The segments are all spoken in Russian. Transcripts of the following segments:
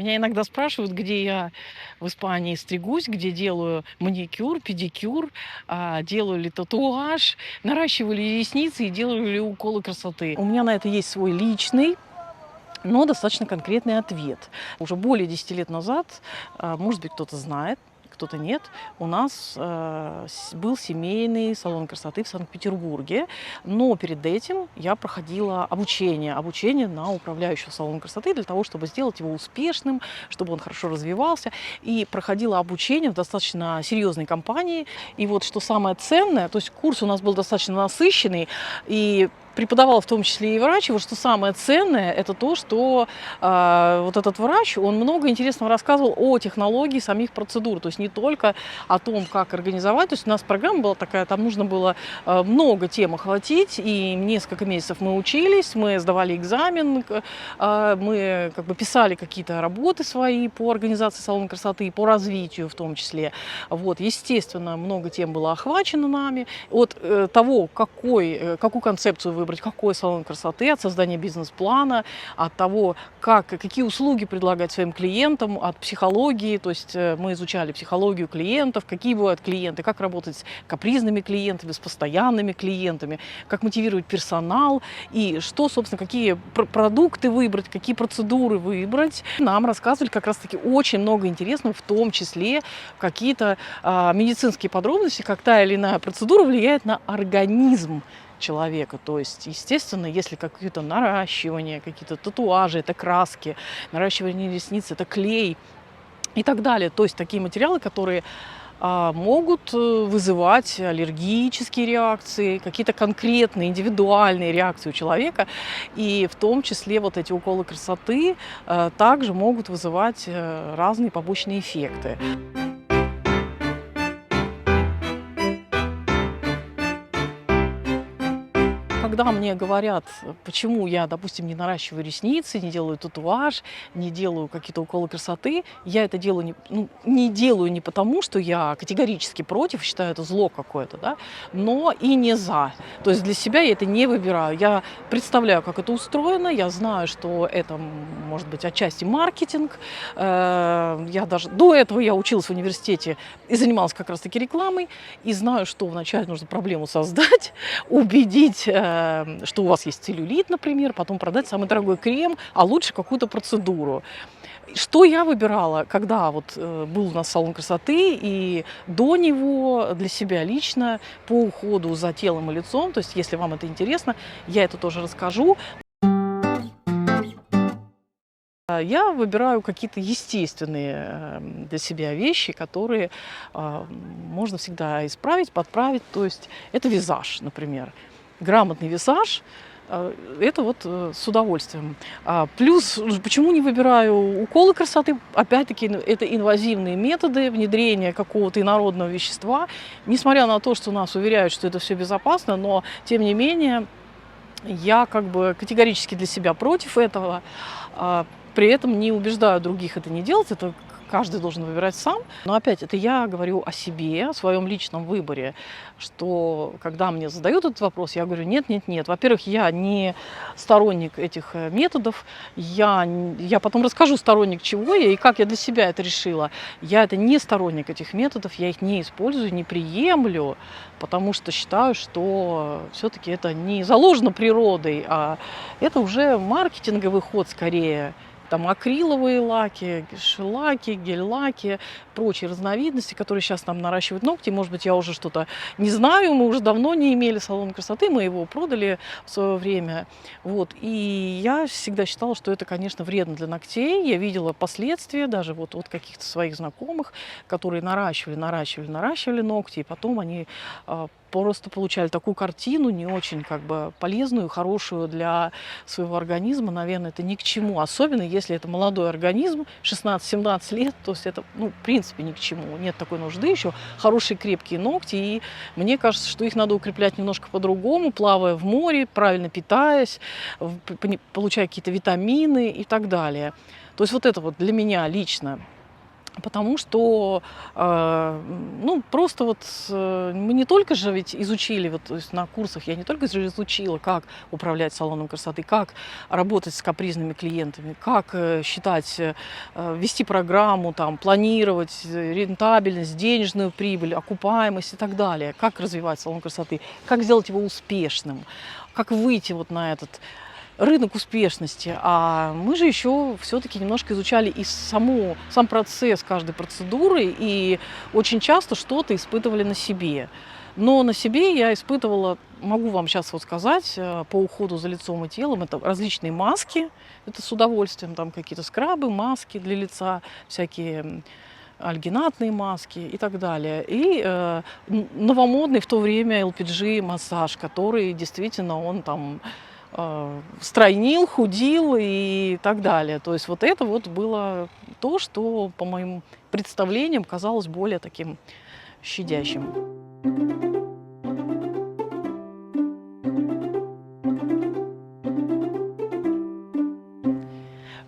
Меня иногда спрашивают, где я в Испании стригусь, где делаю маникюр, педикюр, делаю ли татуаж, наращиваю ли ресницы и делаю ли уколы красоты. У меня на это есть свой личный, но достаточно конкретный ответ. Уже более 10 лет назад, может быть, кто-то знает, кто-то нет, у нас был семейный салон красоты в Санкт-Петербурге, но перед этим я проходила обучение на управляющего салона красоты для того, чтобы сделать его успешным, чтобы он хорошо развивался, и проходила обучение в достаточно серьезной компании. И вот что самое ценное, то есть курс у нас был достаточно насыщенный, и преподавал в том числе и врач. И вот что самое ценное, это то, что вот этот врач, он много интересного рассказывал о технологии самих процедур. То есть не только о том, как организовать. То есть у нас программа была такая, там нужно было много тем охватить. И несколько месяцев мы учились, мы сдавали экзамен, мы как бы писали какие-то работы свои по организации салона красоты, по развитию в том числе. Вот, естественно, много тем было охвачено нами. От того, какую концепцию выбрать, какой салон красоты, от создания бизнес-плана, от того, какие услуги предлагать своим клиентам, от психологии, то есть мы изучали психологию клиентов, какие бывают клиенты, как работать с капризными клиентами, с постоянными клиентами, как мотивировать персонал и что, собственно, какие продукты выбрать, какие процедуры выбрать. Нам рассказывали как раз-таки очень много интересного, в том числе какие-то медицинские подробности, как та или иная процедура влияет на организм человека. То есть, естественно, если какие-то наращивания, какие-то татуажи, это краски, наращивание ресниц, это клей и так далее. То есть такие материалы, которые могут вызывать аллергические реакции, какие-то конкретные индивидуальные реакции у человека. И в том числе вот эти уколы красоты также могут вызывать разные побочные эффекты. Когда мне говорят, почему я, допустим, не наращиваю ресницы, не делаю татуаж, не делаю какие-то уколы красоты, я это делаю не делаю не потому, что я категорически против, считаю это зло какое-то, да, но и не за. То есть для себя я это не выбираю. Я представляю, как это устроено, я знаю, что это может быть отчасти маркетинг. Я даже до этого я училась в университете и занималась как раз-таки рекламой, и знаю, что вначале нужно проблему создать, убедить, что у вас есть целлюлит, например, потом продать самый дорогой крем, а лучше какую-то процедуру. Что я выбирала, когда вот был у нас салон красоты, и до него для себя лично по уходу за телом и лицом, то есть если вам это интересно, я это тоже расскажу. Я выбираю какие-то естественные для себя вещи, которые можно всегда исправить, подправить. То есть это визаж, например. Грамотный визаж это вот с удовольствием. Плюс, почему не выбираю уколы красоты? Опять-таки, это инвазивные методы внедрения какого-то инородного вещества. Несмотря на то, что нас уверяют, что это все безопасно, но тем не менее я как бы категорически для себя против этого. При этом не убеждаю других это не делать, это каждый должен выбирать сам. Но опять, это я говорю о себе, о своем личном выборе, что когда мне задают этот вопрос, я говорю, нет, нет, нет. Во-первых, я не сторонник этих методов, я потом расскажу, сторонник чего я и как я для себя это решила. Я это не сторонник этих методов, я их не использую, не приемлю, потому что считаю, что все-таки это не заложено природой, а это уже маркетинговый ход скорее. Там акриловые лаки, шелаки, гель-лаки, прочие разновидности, которые сейчас там наращивают ногти. Может быть, я уже что-то не знаю, мы уже давно не имели салон красоты, мы его продали в свое время. Вот. И я всегда считала, что это, конечно, вредно для ногтей. Я видела последствия даже вот от каких-то своих знакомых, которые наращивали ногти, и потом они просто получали такую картину, не очень как бы полезную, хорошую для своего организма. Наверное, это ни к чему. Особенно, если это молодой организм, 16-17 лет, то есть это, в принципе, ни к чему. Нет такой нужды. Еще хорошие крепкие ногти. И мне кажется, что их надо укреплять немножко по-другому, плавая в море, правильно питаясь, получая какие-то витамины и так далее. То есть вот это вот для меня лично Потому что, ну, просто вот мы не только же ведь изучили, вот, то есть на курсах я не только же изучила, как управлять салоном красоты, как работать с капризными клиентами, как считать, вести программу, там, планировать рентабельность, денежную прибыль, окупаемость и так далее, как развивать салон красоты, как сделать его успешным, как выйти вот на этот рынок успешности. А мы же еще все-таки немножко изучали и сам процесс каждой процедуры, и очень часто что-то испытывали на себе. Но на себе я испытывала, могу вам сейчас вот сказать, по уходу за лицом и телом, это различные маски, это с удовольствием, там какие-то скрабы, маски для лица, всякие альгинатные маски и так далее. И новомодный в то время LPG-массаж, который действительно он там стройнил, худил и так далее. То есть вот это вот было то, что, по моим представлениям, казалось более таким щадящим.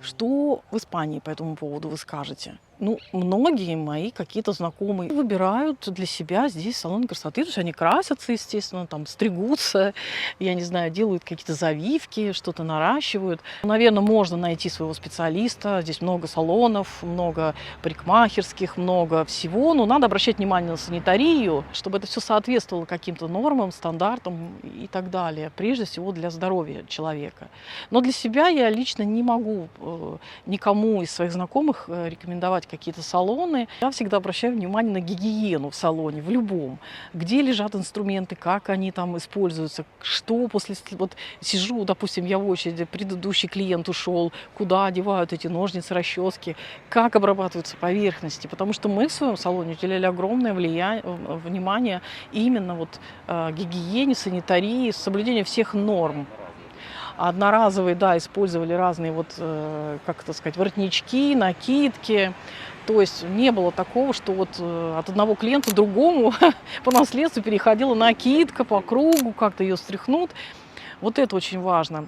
Что в Испании по этому поводу вы скажете? Ну, многие мои какие-то знакомые выбирают для себя здесь салон красоты, то есть они красятся, естественно, там стригутся, я не знаю, делают какие-то завивки, что-то наращивают. Наверное, можно найти своего специалиста, здесь много салонов, много парикмахерских, много всего, но надо обращать внимание на санитарию, чтобы это все соответствовало каким-то нормам, стандартам и так далее, прежде всего для здоровья человека. Но для себя я лично не могу никому из своих знакомых рекомендовать какие-то салоны. Я всегда обращаю внимание на гигиену в салоне, в любом. Где лежат инструменты, как они там используются, что после... Вот сижу, допустим, я в очереди, предыдущий клиент ушел, куда одевают эти ножницы, расчески, как обрабатываются поверхности. Потому что мы в своем салоне уделяли огромное внимание именно вот гигиене, санитарии, соблюдению всех норм. Одноразовые, да, использовали разные вот, как это сказать, воротнички, накидки. То есть не было такого, что вот от одного клиента к другому по наследству переходила накидка по кругу, как-то ее стряхнут. Вот это очень важно.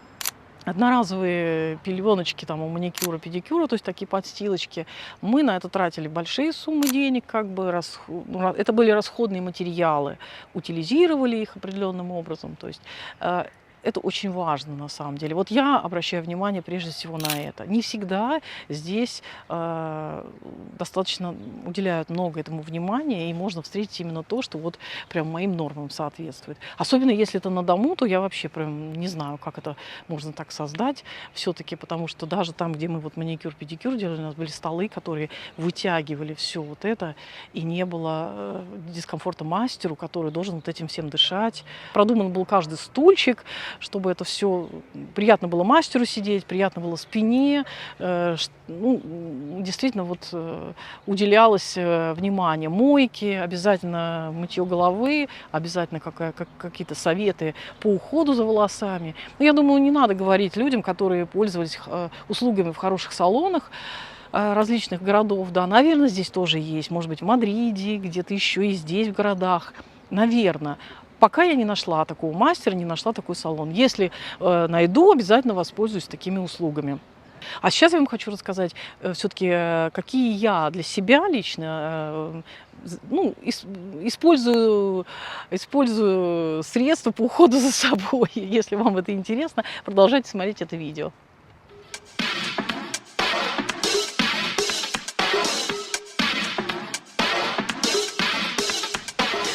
Одноразовые пеленочки там у маникюра, педикюра, то есть такие подстилочки. Мы на это тратили большие суммы денег, как бы это были расходные материалы, утилизировали их определенным образом. То есть это очень важно на самом деле. Вот я обращаю внимание прежде всего на это. Не всегда здесь достаточно уделяют много этому внимания, и можно встретить именно то, что вот прям моим нормам соответствует. Особенно если это на дому, то я вообще прям не знаю, как это можно так создать все-таки, потому что даже там, где мы вот маникюр, педикюр делали, у нас были столы, которые вытягивали все вот это, и не было дискомфорта мастеру, который должен вот этим всем дышать. Продуман был каждый стульчик, чтобы это все приятно было мастеру сидеть, приятно было спине. Ну, действительно, вот уделялось внимание мойке, обязательно мытье головы, обязательно какие-то советы по уходу за волосами. Но я думаю, не надо говорить людям, которые пользовались услугами в хороших салонах различных городов. Да, наверное, здесь тоже есть. Может быть, в Мадриде, где-то еще и здесь, в городах. Наверное. Пока я не нашла такого мастера, не нашла такой салон. Если найду, обязательно воспользуюсь такими услугами. А сейчас я вам хочу рассказать все-таки, какие я для себя лично ну, использую средства по уходу за собой. Если вам это интересно, продолжайте смотреть это видео.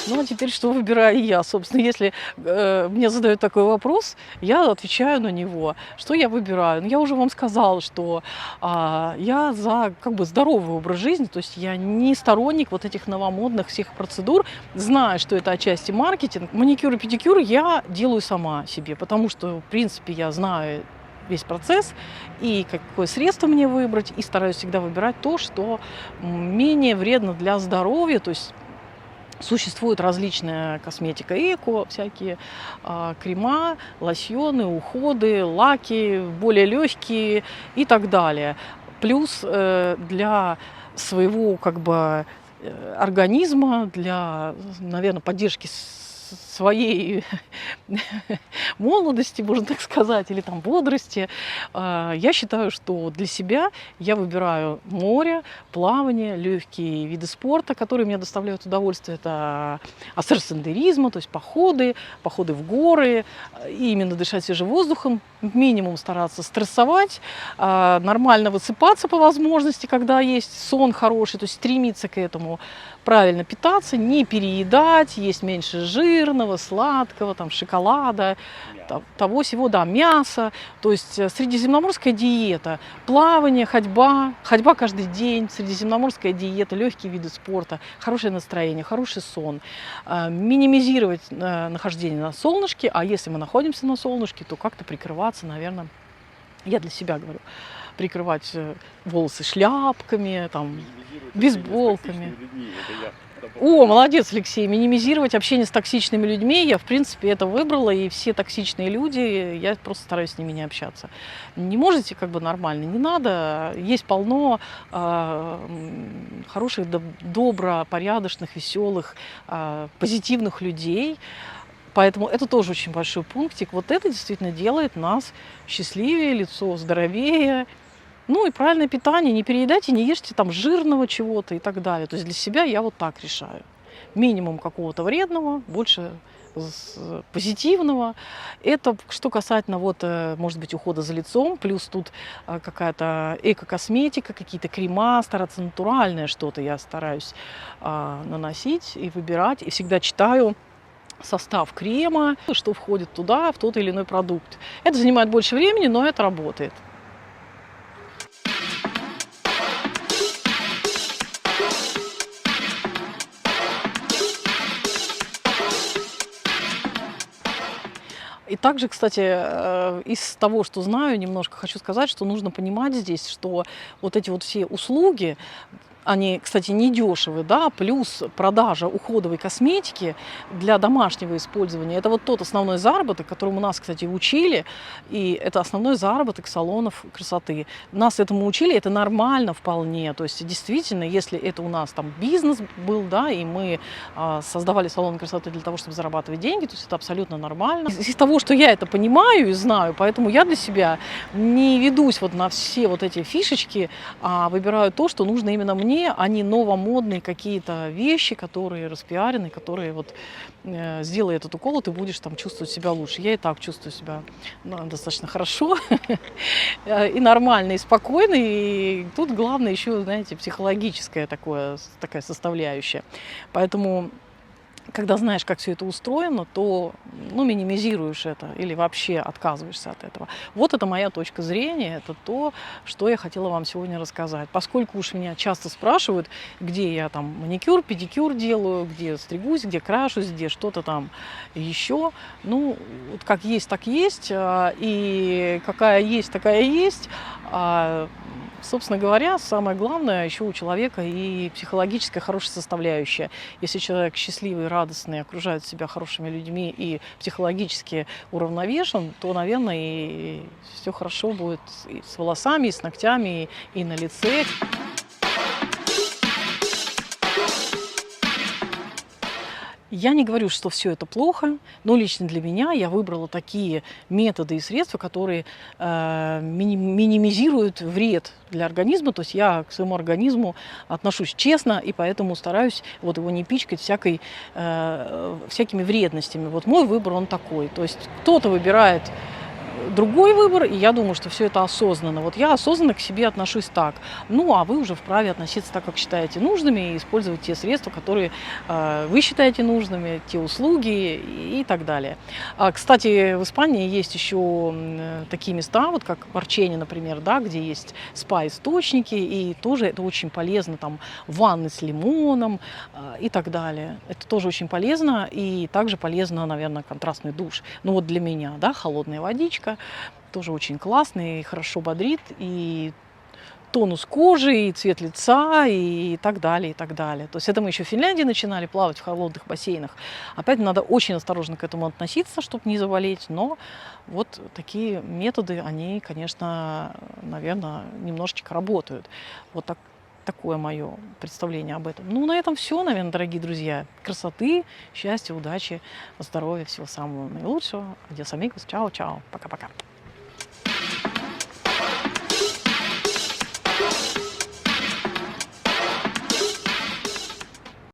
Ну, а теперь что выбираю я? Собственно, если мне задают такой вопрос, я отвечаю на него. Что я выбираю? Ну, я уже вам сказала, что я за как бы здоровый образ жизни, то есть я не сторонник вот этих новомодных всех процедур, знаю, что это отчасти маркетинг. Маникюр и педикюр я делаю сама себе, потому что, в принципе, я знаю весь процесс и какое средство мне выбрать, и стараюсь всегда выбирать то, что менее вредно для здоровья, то есть существует различная косметика эко, всякие крема, лосьоны, уходы, лаки, более легкие и так далее. Плюс для своего как бы организма, для, наверное, поддержки своей молодости, можно так сказать, или там бодрости, я считаю, что для себя я выбираю море, плавание, легкие виды спорта, которые мне доставляют удовольствие. Это ассерсендеризма, то есть походы в горы, и именно дышать свежим воздухом, минимум стараться стрессовать, нормально высыпаться по возможности, когда есть сон хороший, то есть стремиться к этому, правильно питаться, не переедать, есть меньше жирного, сладкого, там, шоколада, того всего, да, мяса. То есть средиземноморская диета, плавание, ходьба каждый день, средиземноморская диета, легкие виды спорта, хорошее настроение, хороший сон, минимизировать нахождение на солнышке, а если мы находимся на солнышке, то как-то прикрываться, наверное, я для себя говорю, прикрывать волосы шляпками, там, бейсболками. О, молодец, Алексей, минимизировать общение с токсичными людьми. Я, в принципе, это выбрала, и все токсичные люди, я просто стараюсь с ними не общаться. Не можете, как бы нормально, не надо. Есть полно хороших, добропорядочных, веселых, позитивных людей. Поэтому это тоже очень большой пунктик. Вот это действительно делает нас счастливее, лицо здоровее. Ну и правильное питание. Не переедайте, не ешьте там жирного чего-то и так далее. То есть для себя я вот так решаю. Минимум какого-то вредного, больше позитивного. Это что касательно, вот, может быть, ухода за лицом. Плюс тут какая-то эко-косметика, какие-то крема, стараться натуральное что-то я стараюсь наносить и выбирать. И всегда читаю состав крема, что входит туда, в тот или иной продукт. Это занимает больше времени, но это работает. И также, кстати, из того, что знаю, немножко хочу сказать, что нужно понимать здесь, что вот эти вот все услуги, они, кстати, не дешевые, да, плюс продажа уходовой косметики для домашнего использования. Это вот тот основной заработок, которому нас, кстати, учили, и это основной заработок салонов красоты. Нас этому учили, это нормально вполне. То есть, действительно, если это у нас там бизнес был, да, и мы создавали салон красоты для того, чтобы зарабатывать деньги, то есть это абсолютно нормально. Из того, что я это понимаю и знаю, поэтому я для себя не ведусь вот на все вот эти фишечки, а выбираю то, что нужно именно мне, а не новомодные какие-то вещи, которые распиарены, которые вот сделай этот укол, и ты будешь там чувствовать себя лучше. Я и так чувствую себя достаточно хорошо и нормально, и спокойно. И тут главное еще, знаете, психологическая такая составляющая. Поэтому, когда знаешь, как все это устроено, то минимизируешь это или вообще отказываешься от этого. Вот это моя точка зрения, это то, что я хотела вам сегодня рассказать. Поскольку уж меня часто спрашивают, где я там маникюр, педикюр делаю, где стригусь, где крашусь, где что-то там еще. Ну, вот как есть, так есть, и какая есть, такая есть. Собственно говоря, самое главное еще у человека и психологическая хорошая составляющая. Если человек счастливый, радостный, окружает себя хорошими людьми и психологически уравновешен, то, наверное, и все хорошо будет и с волосами, и с ногтями, и на лице. Я не говорю, что все это плохо, но лично для меня я выбрала такие методы и средства, которые минимизируют вред для организма. То есть я к своему организму отношусь честно, и поэтому стараюсь вот его не пичкать всякими вредностями. Вот мой выбор, он такой. То есть кто-то выбирает другой выбор, и я думаю, что все это осознанно. Вот я осознанно к себе отношусь так. Ну, а вы уже вправе относиться так, как считаете нужными, и использовать те средства, которые вы считаете нужными, те услуги и так далее. Кстати, в Испании есть еще такие места, вот как в Арчене, например, да, где есть спа-источники, и тоже это очень полезно, там, ванны с лимоном и так далее. Это тоже очень полезно, и также полезно, наверное, контрастный душ. Ну, вот для меня, да, холодная водичка, тоже очень классный, и хорошо бодрит, и тонус кожи, и цвет лица, и так далее, и так далее. То есть это мы еще в Финляндии начинали плавать в холодных бассейнах. Опять надо очень осторожно к этому относиться, чтобы не заболеть, но вот такие методы, они, конечно, наверное, немножечко работают. Вот так. Такое мое представление об этом. Ну, на этом все, наверное, дорогие друзья. Красоты, счастья, удачи, здоровья, всего самого наилучшего. Адьос, амигос. Чао-чао. Пока-пока.